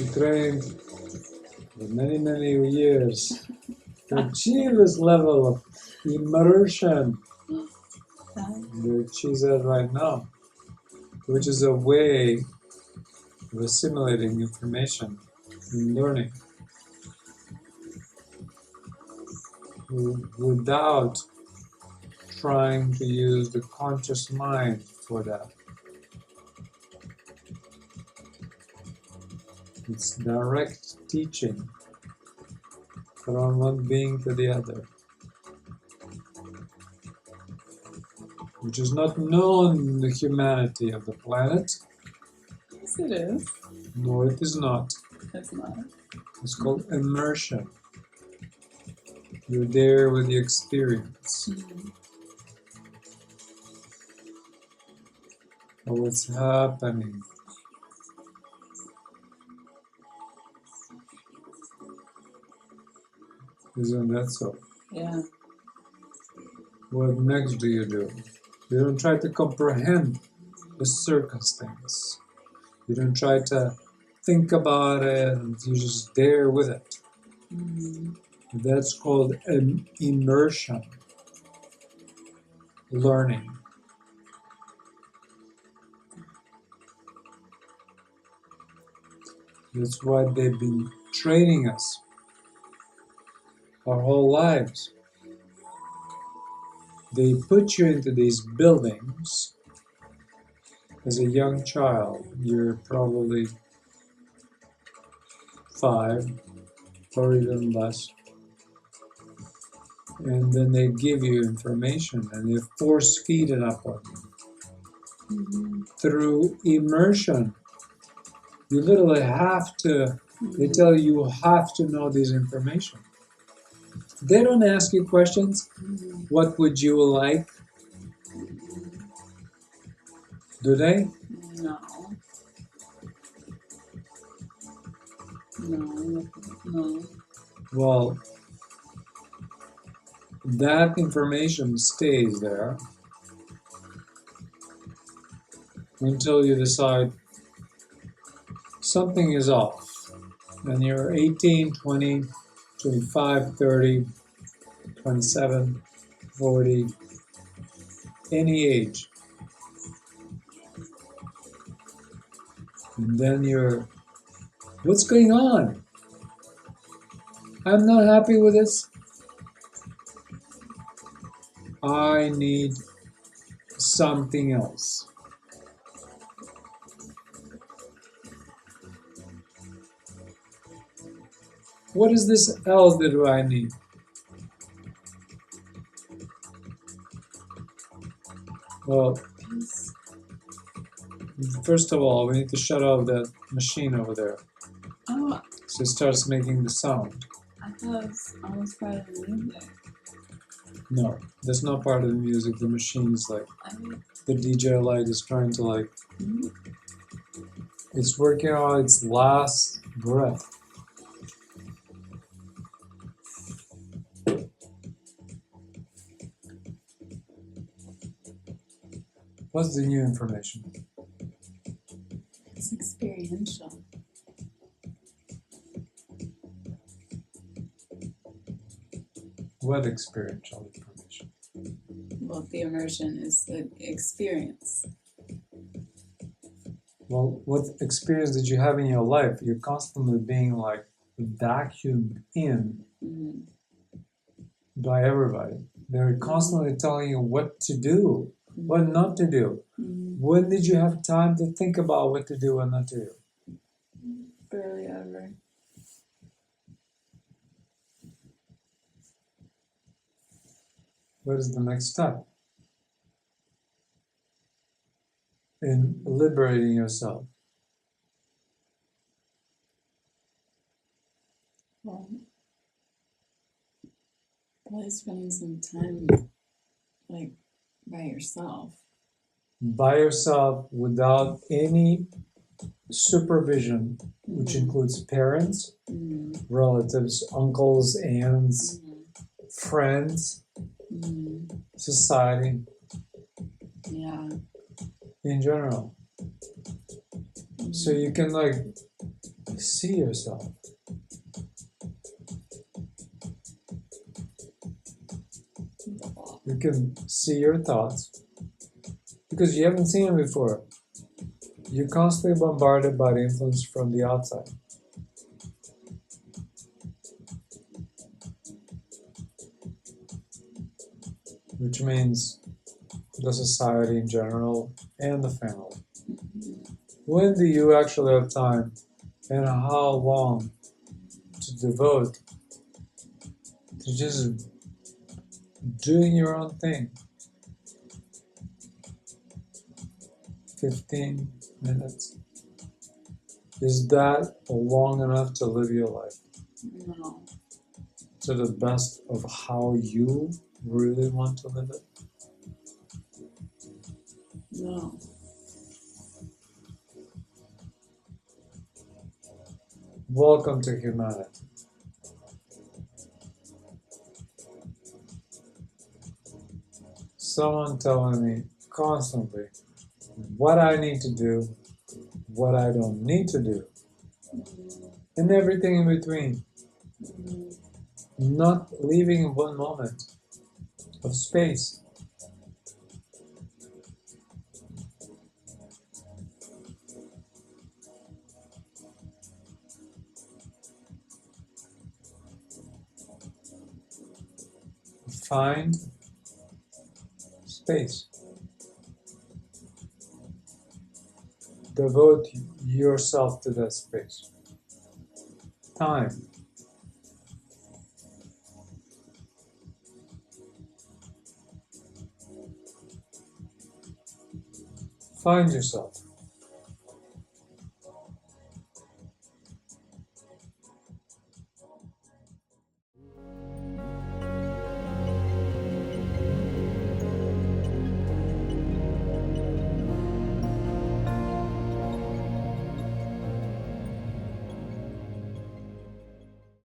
She trained for many, many years to achieve this level of immersion that she's at right now, which is a way of assimilating information and learning without trying to use the conscious mind for that. It's direct teaching from one being to the other, which is not known in the humanity of the planet. Yes, it is. No, it is not. It's not. It's called immersion. You're there with the experience of what's happening. Isn't that so? Yeah. What next do? You don't try to comprehend the circumstance. You don't try to think about it, you're just there with it. That's called immersion, learning. That's why they've been training us our whole lives. They put you into these buildings as a young child. You're probably 5 or even less. And then they give you information and they force feed it up on you. Through immersion. You literally have to, they tell you have to know this information. They don't ask you questions. What would you like? Do they? No. No. Well, that information stays there until you decide something is off. And you're 18, 20, 25, 30, 27, 40, any age. And then you're, what's going on? I'm not happy with this. I need something else. What is this else that I need? Well, first of all, we need to shut off that machine over there. Oh, So it starts making the sound. I thought it was almost part of the music. No, that's not part of the music. The machine's like, the DJ light is trying to like, it's working on its last breath. What's the new information? It's experiential. What experiential information? Well, the immersion is the experience. Well, what experience did you have in your life? You're constantly being like vacuumed in by everybody. They're constantly telling you what to do, what not to do. When did you have time to think about what to do and not to do? Barely ever. What is the next step in liberating yourself? Well, probably spending some time, like, by yourself. By yourself without any supervision, which includes parents, relatives, uncles, aunts, friends, society, Yeah. in general. So you can like See yourself. You can see your thoughts because you haven't seen them before. You're constantly bombarded by the influence from the outside. Which means the society in general and the family. When do you actually have time and how long to devote to just doing your own thing? 15 minutes. Is that long enough to live your life? No. To the best of how you really want to live it? No. Welcome to humanity. Someone telling me constantly what I need to do, what I don't need to do, and everything in between. Not leaving one moment of space. Find space. Devote yourself to that space. Time. Find yourself.